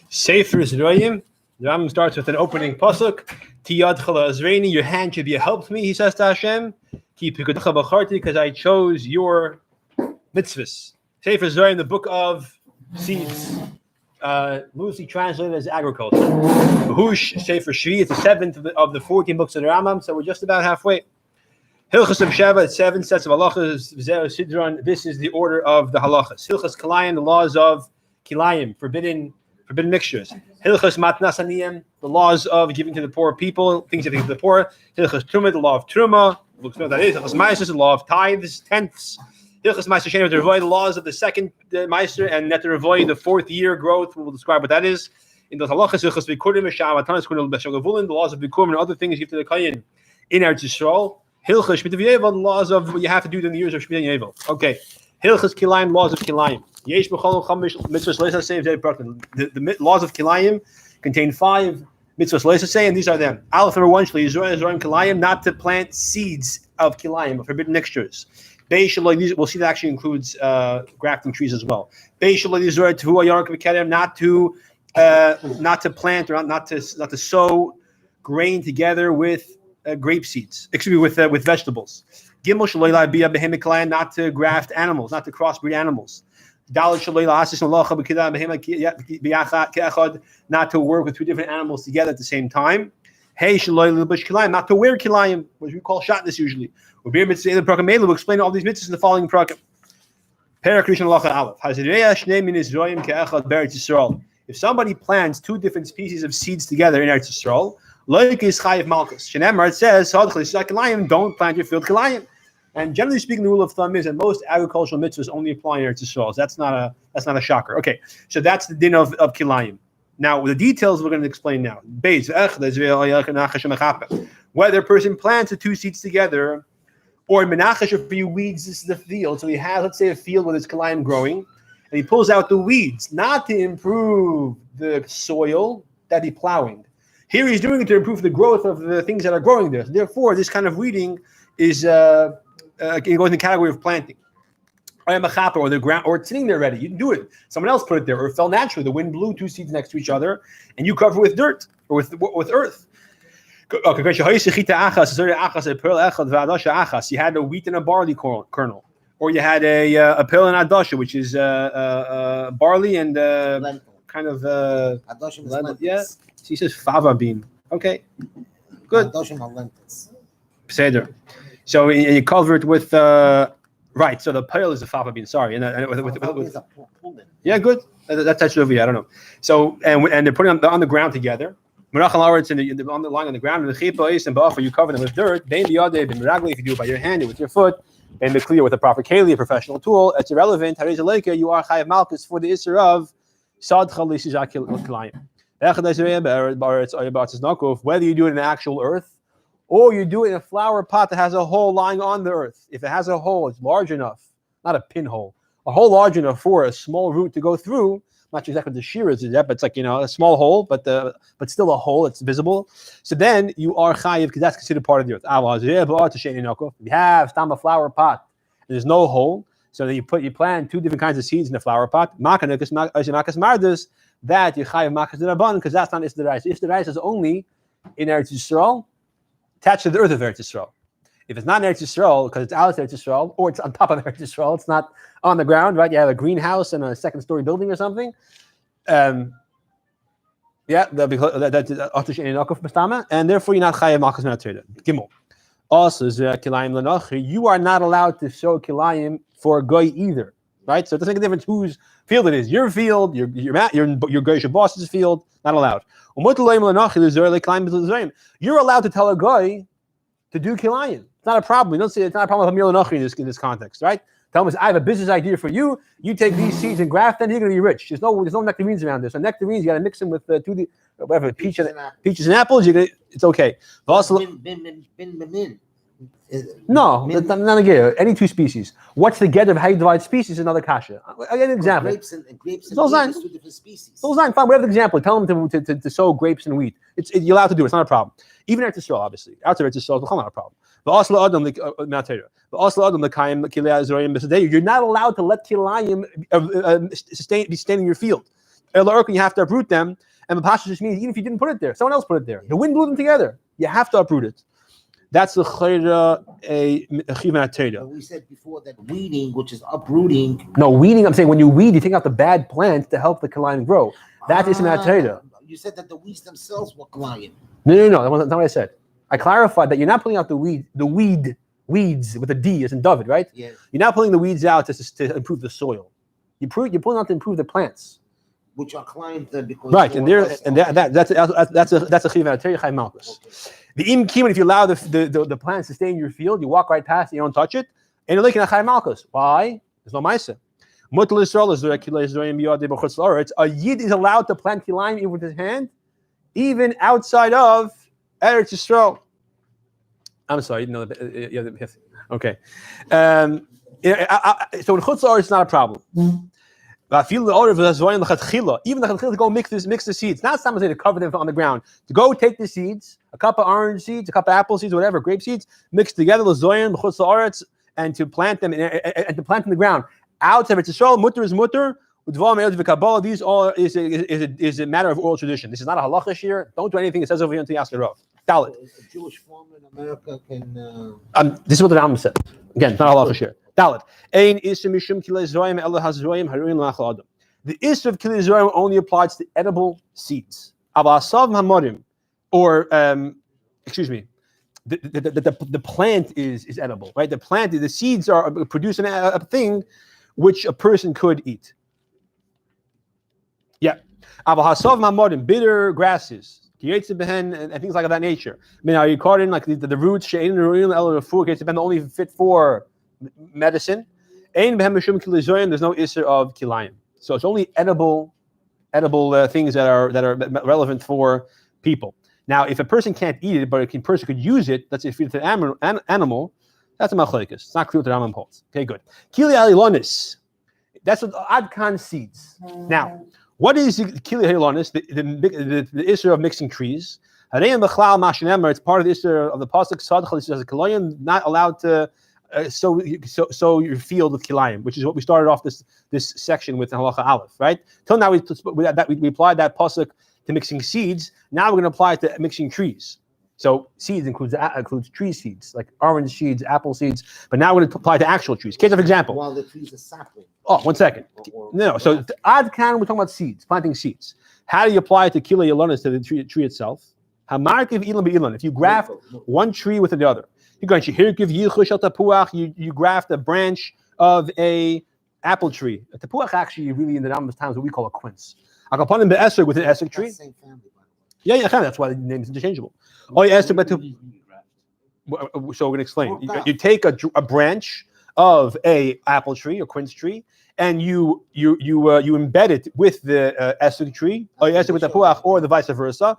Sefer Zroyim. The Rambam starts with an opening pasuk. Tiyad chala azreini. Your hand should be a help to me. He says to Hashem, Ki pikudecha b'charti, because I chose your mitzvahs. Sefer Zroyim, the book of seeds, loosely translated as agriculture. Hush Sefer Shvi. It's the 7th of the 14 books of the Rambam, so we're just about halfway. Hilchas of Sheva, 7 sets of halachas. Sidron. This is the order of the halachas. Hilchas Kilayim, the laws of Kilayim, forbidden mixtures. Hilchas Matnas Aniyim, the laws of giving to the poor people, things you give to the poor. Hilchas Truma, the law of Truma. Looks what that is. Hilchas Meiser, the law of tithes, tenths. Hilchas Meiser Shein, to avoid the laws of the second Meiser, and not to avoid the 4th year growth. We'll describe what that is. In the halachas, Hilchas Bikurim, Sham, Atanas Kunal B'Shagavulin, the laws of Bikurim and other things you give to the Kayin in Eretz Yisrael. Hilchas Shmita V'Yevel, the laws of what you have to do in the years of Shmita V'Yevel. Okay. Hilchas Kilayim, laws of Kilayim. Yesh b'chol chamish mitzvahs leisasei v'zeh praktin. The laws of Kilayim contain 5 mitzvahs leisasei, and these are them. Aleph number 1, shli yizroy Kilayim, not to plant seeds of Kilayim, of forbidden mixtures. Beis shaloi, we'll see that actually includes grafting trees as well. Beis shaloi yizroy tehu ayarak v'kedem, not to plant or not to sow grain together with grape seeds. Excuse me, with vegetables. Gimel shaloila bia behemik Kilayim, not to graft animals, not to crossbreed animals. Dalet shaloila asis malacha b'kidah behemik biyachad ke'echad, not to work with 2 different animals together at the same time. Hey shaloila l'bush Kilayim, not to wear Kilayim, which we call shatnez usually. We'll explain all these mitzvahs in the following prakim. Perak Rishon halacha aleph. Hazirei shnei min Yisroyim ke'echad be'Eretz Yisrael. If somebody plants 2 different species of seeds together in Eretz Yisrael, like is chayiv malchus. Shenemar, it says, don't plant your field Kilayim. And generally speaking, the rule of thumb is that most agricultural mitzvahs only apply in Eretz Yisrael. That's not a shocker. Okay, so that's the din of Kilayim. Now, the details we're going to explain now. Whether a person plants the 2 seeds together, or menachesh, or for you weeds, this is the field. So he has, let's say, a field with his Kilayim growing, and he pulls out the weeds, not to improve the soil that he's plowing. Here he's doing it to improve the growth of the things that are growing there. So therefore, this kind of weeding is goes in the category of planting. Or the ground, or it's sitting there ready. You didn't do it. Someone else put it there, or it fell naturally. The wind blew 2 seeds next to each other, and you cover it with dirt or with earth. You had a wheat and a barley kernel, or you had a pill and adasha, which is barley and kind of yeah. He says fava bean. Okay, good. Seder. So you cover it with right. So the pale is a fava bean. Sorry, and with yeah, good. That's actually over here. I don't know. So and they're putting them on the ground together. It's on the line on the ground. And the chipa and buffer, you cover them with dirt. If you do it by your hand or with your foot, and the clear with a proper keli, a professional tool, it's irrelevant. You are chayav malchus for the isser of sad chalisizak Kilayim. Whether you do it in actual earth or you do it in a flower pot that has a hole lying on the earth. If it has a hole, it's large enough, not a pinhole, a hole large enough for a small root to go through. I'm not sure exactly what the shear is yet, but it's like, a small hole, but still a hole, it's visible. So then you are chayiv because that's considered part of the earth. If you have a flower pot and there's no hole, so then you plant 2 different kinds of seeds in the flower pot. That you chayav makas d'rabban, because that's not Isdaraisa. Isdaraisa is only in Eretz Yisrael, attached to the earth of Eretz Yisrael. If it's not in Eretz Yisrael, because it's out of Eretz Yisrael, or it's on top of Eretz Yisrael, it's not on the ground, right? You have a greenhouse and a 2nd-story building or something. Yeah, that'll be and therefore you're not chayav makas d'rabban. Gimel. Also, you are not allowed to sow Kilayim for a goy either. Right, so it doesn't make a difference whose field it is. Your field, your goyish boss's field, not allowed. You're allowed to tell a guy to do Kilayim. It's not a problem. You don't say it's not a problem with Hamil Nochi in this context, right? Tell him, I have a business idea for you. You take these seeds and graft them, you're going to be rich. There's no nectarines around there. So nectarines, you got to mix them with peaches and apples. It's okay. No, not a get. Any 2 species. What's the get of how you divide species? Another kasha. I get an example. Grapes and wheat is 2 different species. Fine. Whatever the example. Tell them to sow grapes and wheat. You're allowed to do it. It's not a problem. Even Eretz Yisrael, obviously. Outside Eretz Yisrael, it's not a problem. You're not allowed to let kilayim be staying in your field. You have to uproot them. And the pasha just means even if you didn't put it there, someone else put it there. The wind blew them together. You have to uproot it. That's the chayra a chiv. We said before that weeding, which is uprooting. No, weeding. I'm saying when you weed, you take out the bad plants to help the kilayim grow. That is Torah. You said that the weeds themselves were kilayim. No. That's not what I said. I clarified that you're not pulling out the weeds with a D as in David, right? Yeah. You're not pulling the weeds out to improve the soil. You're pulling out to improve the plants. Which are climbed because right, and that's a chiv Torah malchus. The im kiman, if you allow the plants to stay in your field, you walk right past it, you don't touch it, and you're looking at chay malchus. Why? There's no ma'aseh. A yid is allowed to plant kilayim even with his hand, even outside of Eretz Yisrael. I'm sorry, no. Okay. So in Chutz La'aretz, it's not a problem. Even the chatchila go mix the seeds. Not something to cover them on the ground. To go take the seeds, a cup of orange seeds, a cup of apple seeds, whatever, grape seeds, mix together and to plant them and to plant in the ground. Outside of Yisrael, mutter is mutter. These all is a matter of oral tradition. This is not a halacha here. Don't do anything it says over here until you ask the Rav. Dalit. A Jewish farmer in America can. This is what the Rambam said. Again, it's not a halacha here. Dalit. Ein isur mishum kilei zoyim ela hazoyim haruin la'achal adam. The isur of kilei zoyim only applies to edible seeds. Avasav hamorim, or the plant is edible, right? The seeds are producing a thing which a person could eat. Yeah. Avasav hamorim, bitter grasses. And things like that nature. I mean, are you caught in like the roots? Only fit for medicine. There's no issur of kilayim. So it's only edible things that are relevant for people. Now, if a person can't eat it, but a person could use it, let's say feed it to an animal, that's a machlekes. It's not clear what the Rambam holds. Okay, good. Kili alilonis. That's what adkan seeds. Now, what is Kili Halonis, the issue of mixing trees? It's part of the issue of the pasuk Sadchal. It says Kilayim not allowed to sow your field with Kilayim, which is what we started off this section with in Halacha Aleph, right? Till now we applied that pasuk to mixing seeds. Now we're going to apply it to mixing trees. So seeds includes tree seeds, like orange seeds, apple seeds. But now we're going to apply to actual trees. Case of example. While the trees are sapling. Oh, 1 second. No. So adkan, we're talking about seeds, planting seeds. How do you apply it to Kila Yalonis, to the tree itself? If you graft one tree with the other, you graft a branch of a apple tree. A tepuach actually really in the Rambam's times what we call a quince. Akapanim be'eser with an esek tree. Same family, by the Yeah, way. that's why the name is interchangeable. Oh, yeah, so we're going to explain. You take a branch of a apple tree or quince tree, and you embed it with the esek tree, or you esek with the puach, or the vice versa.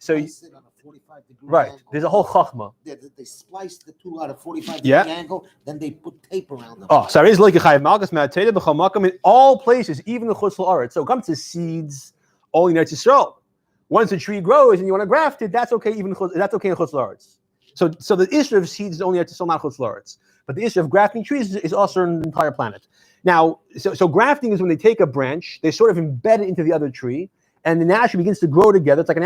So you, sit on a 45-degree right, angle. there's a whole chachma. They splice the two out of 45-degree angle, then they put tape around them. Oh, so it's like a chayav malchus me'ateda b'chol in all places, even the chutz la'aretz. So it comes to seeds, only in Eretz Yisrael. Once a tree grows and you want to graft it, that's okay. That's okay in chutz la'aretz. So the issue of seeds is only Eretz Yisrael, not chutz la'aretz. But the issue of grafting trees is also an entire planet. Now, so grafting is when they take a branch, they sort of embed it into the other tree, and the naturally begins to grow together. It's like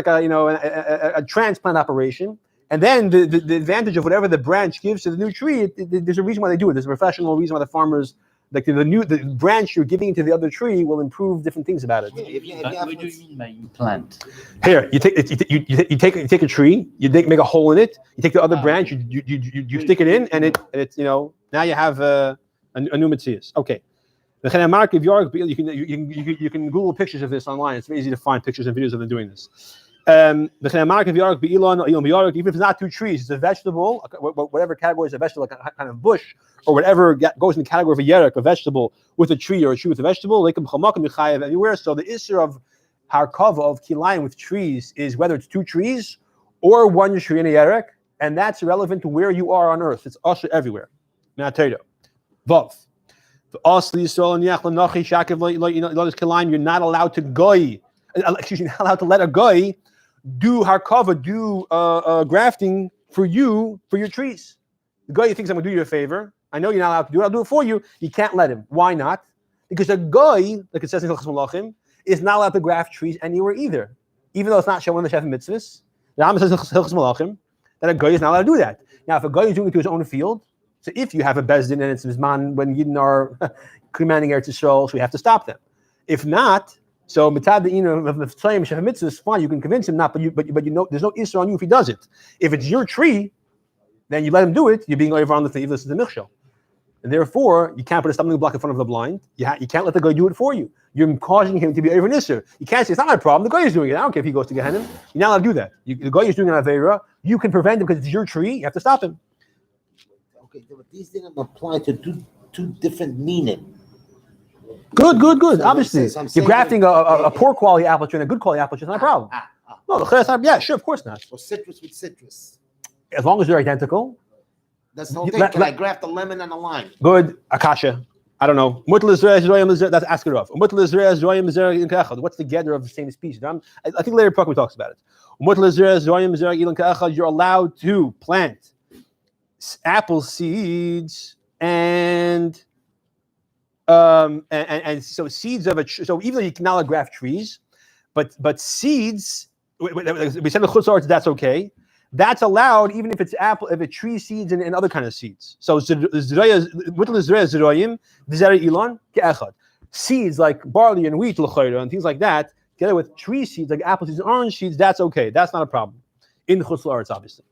a transplant operation. And then the advantage of whatever the branch gives to the new tree, there's a reason why they do it. There's a professional reason why the farmers, like the branch you're giving to the other tree will improve different things about it. What do you mean by you plant? Here, you take a tree, you make a hole in it. You take the other branch, you stick it in, and it's now you have a new Matthias. Okay. You can Google pictures of this online. It's very easy to find pictures and videos of them doing this. Even if it's not two trees, it's a vegetable, whatever category is a vegetable, like a kind of bush, or whatever goes in the category of a yerek, a vegetable with a tree, or a tree with a vegetable, everywhere. So the issue of harkava, of kilayim with trees, is whether it's two trees or one tree in a yerek, and that's relevant to where you are on earth. It's also everywhere. Now, Vav. You're not allowed to goy. Excuse me, not allowed to let a goy do harkava, do grafting for you, for your trees. The guy thinks I'm going to do you a favor. I know you're not allowed to do it. I'll do it for you. You can't let him. Why not? Because a guy, like it says in Hilchos Malachim, is not allowed to graft trees anywhere either. Even though it's not shown in the Shef Mitzvahs. The Rambam says in Hilchos Malachim that a guy is not allowed to do that. Now, if a guy is doing it to his own field, so if you have a bezdin and it's Mizman when Yidden are commanding Eretz Yisrael, so we have to stop them. If not, so mitad the of the Shef Mitzvahs, fine, you can convince him not, but you know there's no issur on you if he does it. If it's your tree, then you let him do it. You're being over on the thing. This is the milchshel. And therefore, you can't put a stumbling block in front of the blind. You can't let the guy do it for you. You're causing him to be over nisser. You can't say, it's not my problem. The guy is doing it. I don't care if he goes to Gehenna. You're not allowed to do that. The guy is doing an Aveira. You can prevent him because it's your tree. You have to stop him. Okay, but these didn't apply to two different meaning. Good. So obviously, you're grafting a poor quality apple tree and a good quality apple tree. It's not a problem. No, yeah, sure, of course not. Or citrus with citrus. As long as they're identical. That's the whole thing. Can I graft a lemon and a lime? Good. Akasha. I don't know. That's Askerov. What's the gather of the same species? I think later Prakma talks about it. You're allowed to plant apple seeds and so seeds of a tree. So even though you cannot graft trees, but seeds, we said the chutzar, that's okay. That's allowed even if it's apple, if it's tree seeds and other kind of seeds. So seeds like barley and wheat and things like that, together with tree seeds like apple seeds and orange seeds, that's okay. That's not a problem. In Chutz La'aretz, obviously.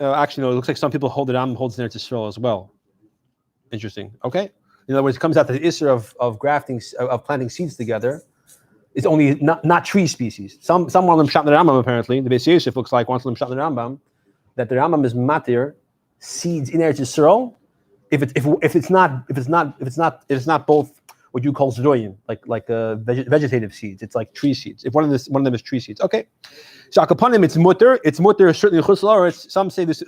Actually, no, it looks like some people hold it on, holds it to Yisrael as well. Interesting. Okay. In other words, it comes out that the issur of grafting, of planting seeds together, is only not tree species. Some want them shot in the Rambam apparently. The Beis Yosef looks like wants them shot in the Rambam, that the Rambam is matir seeds in Eretz Yisrael if it's not both what you call zeroyim, like vegetative seeds. It's like tree seeds. If one of them is tree seeds, okay. So akapanim, it's mutter. It's mutter certainly chutz la'aretz. Some say this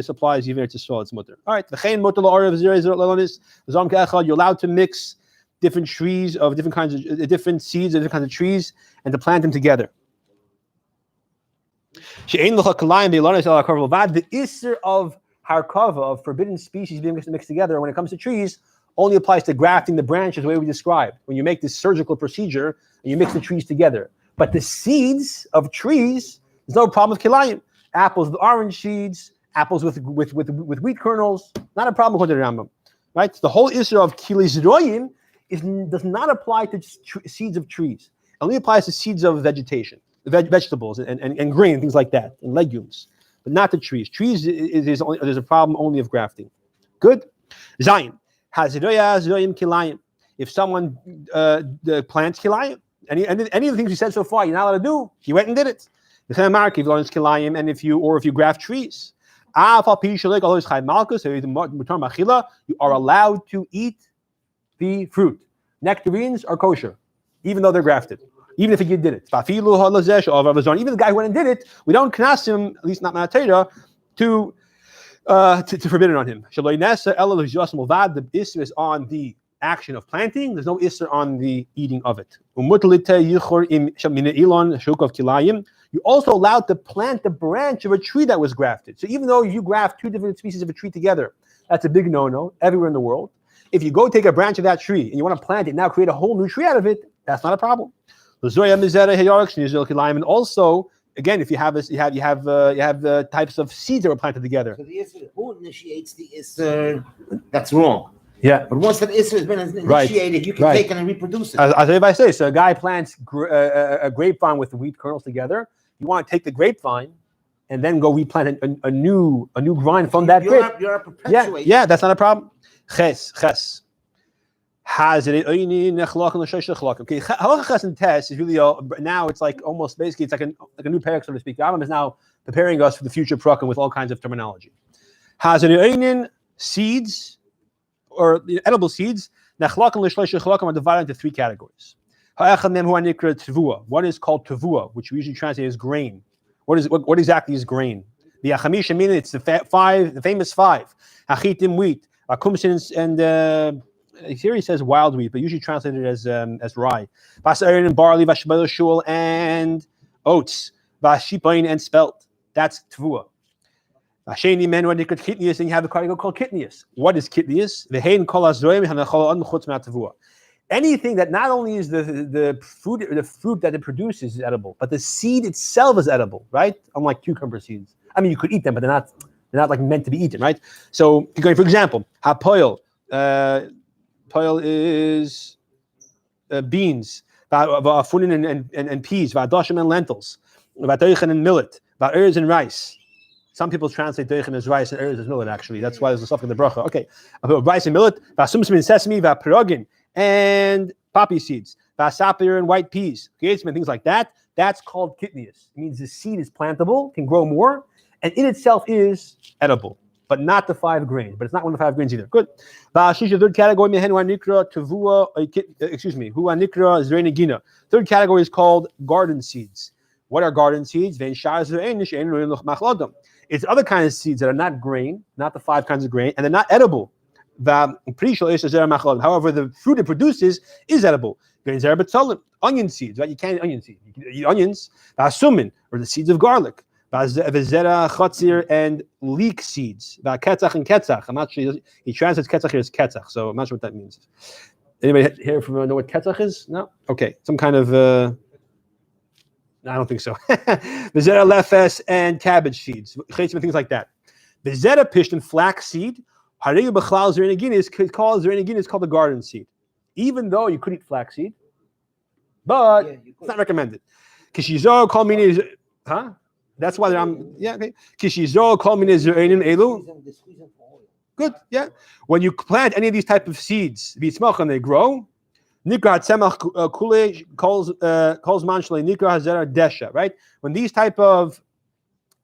applies even to Yisrael. It's mutter. All right. V'chein mutter la'aretz zirei zirot zam ke'echad. You're allowed to mix different trees of different kinds of different seeds of different kinds of trees and to plant them together. The issur of harkava, of forbidden species being mixed together when it comes to trees, only applies to grafting the branches the way we described. When you make this surgical procedure and you mix the trees together. But the seeds of trees, there's no problem with kilayim. Apples with orange seeds, apples with wheat kernels, not a problem according to the Rambam. Right? The whole issue of kilei does not apply to seeds of trees. It only applies to seeds of vegetation, vegetables and grain, things like that, and legumes, but not to trees. Trees there's a problem only of grafting. Good. Zayin. Kilayim. If someone plants kilayim, any of the things we said so far, you're not allowed to do. He went and did it. And if you graft trees, you are allowed to eat the fruit. Nectarines are kosher, even though they're grafted. Even if he did it. Even the guy who went and did it, we don't knas him, at least not Torah, to forbid it on him. The issur is on the action of planting. There's no issur on the eating of it. You're also allowed to plant the branch of a tree that was grafted. So even though you graft two different species of a tree together, that's a big no-no everywhere in the world. If you go take a branch of that tree and you want to plant it, now create a whole new tree out of it, that's not a problem. And also, again, if you have the types of seeds that were planted together. So the issur, who initiates the issur? That's wrong. Yeah. But once that issur has been initiated, right. You can take it and reproduce it. As everybody says, so a guy plants a grapevine with the wheat kernels together. You want to take the grapevine and then go replant a new vine from that grape. You're perpetuating. Yeah, that's not a problem. Ches. Okay, halacha and test is really now it's like almost basically it's like a new parak, so to speak. The Rambam is now preparing us for the future prakim with all kinds of terminology. Seeds or the edible seeds are divided into three categories. One is called tavua, which we usually translate as grain. What exactly is grain? The achamisha meaning it's the famous five. Hachitim, wheat, kumsin and here he says wild wheat, but usually translated as rye. Vasarin and barley, vashmel shul and oats, vashipain and spelt. That's tvua. Vasheni men when they could kitnius, and you have a cargo called kitnius. What is kitnius? Vehein kol azroim hanachol an chutz ma'tvua. Anything that not only is the fruit that it produces is edible, but the seed itself is edible, right? Unlike cucumber seeds. I mean, you could eat them, but they're not like meant to be eaten, right? So, for example, hapoil. Poil is beans, vafunin and peas, vadoshim and lentils, vadoichen and millet, vaerz and rice. Some people translate doichen as rice and erz as millet. Actually, that's why there's a stuff in the bracha. Okay, rice and millet, vasumsim and sesame, vaperogin and poppy seeds, vasapir and white peas, and things like that. That's called kitnius. It means the seed is plantable, can grow more, and in itself is edible, but not the 5 grains. But it's not one of the 5 grains either. Good. Third category, Third category is called garden seeds. What are garden seeds? It's other kinds of seeds that are not grain, not the 5 kinds of grain, and they're not edible. However, the fruit it produces is edible. Onion seeds, right? You can't eat onion seeds. You can eat onions. Sumin, or the seeds of garlic. V'zera chatzir and leek seeds. Ketzach and ketzach. I'm not sure. He translates ketzach here as ketzach, so I'm not sure what that means. Anybody here know what ketzach is? No? Okay. Some kind of... I don't think so. V'zera lefes and cabbage seeds. Things like that. V'zera pisht and flax seed. Hareyu b'chlal zerinagin is called the garden seed. Even though you could eat flax seed, but it's not recommended. Kishizo kol mini... Huh? That's why I'm okay. Kishizo kol mini zerinim elu. Good, yeah. When you plant any of these type of seeds, and they grow, nikra tzemach kule calls manshle nikra hazera desha. Right? When these type of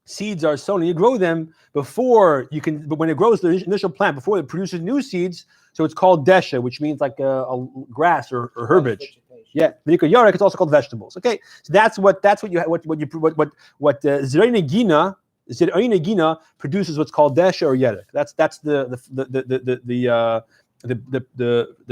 seeds are sown and you grow them before you can, but when it grows the initial plant before it produces new seeds, so it's called desha, which means like a grass or herbage. Yeah, yarek. It's also called vegetables. Okay, so that's what zerinagina produces. What's called desha or yerek. That's the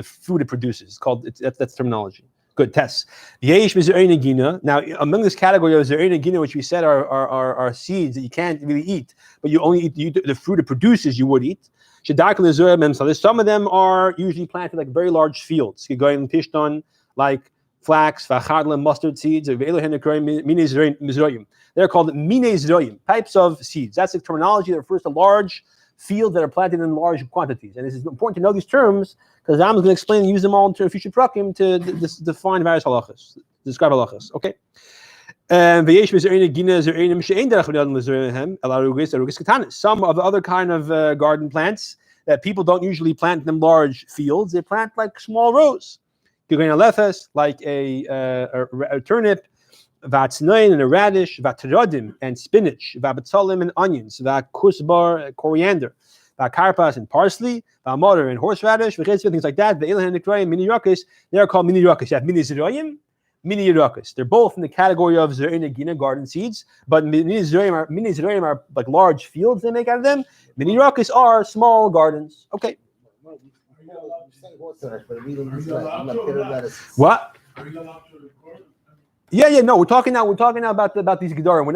food it produces. It's called that's terminology. Good test. Now, among this category of zerinagina, which we said are seeds that you can't really eat, but you only eat the fruit it produces. You would eat. Some of them are usually planted like very large fields. You go in pishton like flax, vachadla, mustard seeds. They're called mine zroyim, types of seeds. That's the terminology that refers to large fields that are planted in large quantities. And this is important to know these terms because I'm going to explain and use them all into future prakim to define various halachas, describe halachas. Okay. Some of the other kind of garden plants that people don't usually plant in large fields, they plant like small rows. Like a turnip, vatznoin and a radish, vatradim and spinach, vabatzolim and onions, vakusbar, coriander, vakarpas and parsley, vamoder and horseradish, things like that. The mini ruckus, they are called mini ruckus. You have mini zeroyim, mini ruckus. They're both in the category of zerinagina, garden seeds, but mini zeroyim are like large fields they make out of them. Mini ruckus are small gardens. Okay. What? Yeah. No, we're talking now about these gedarim.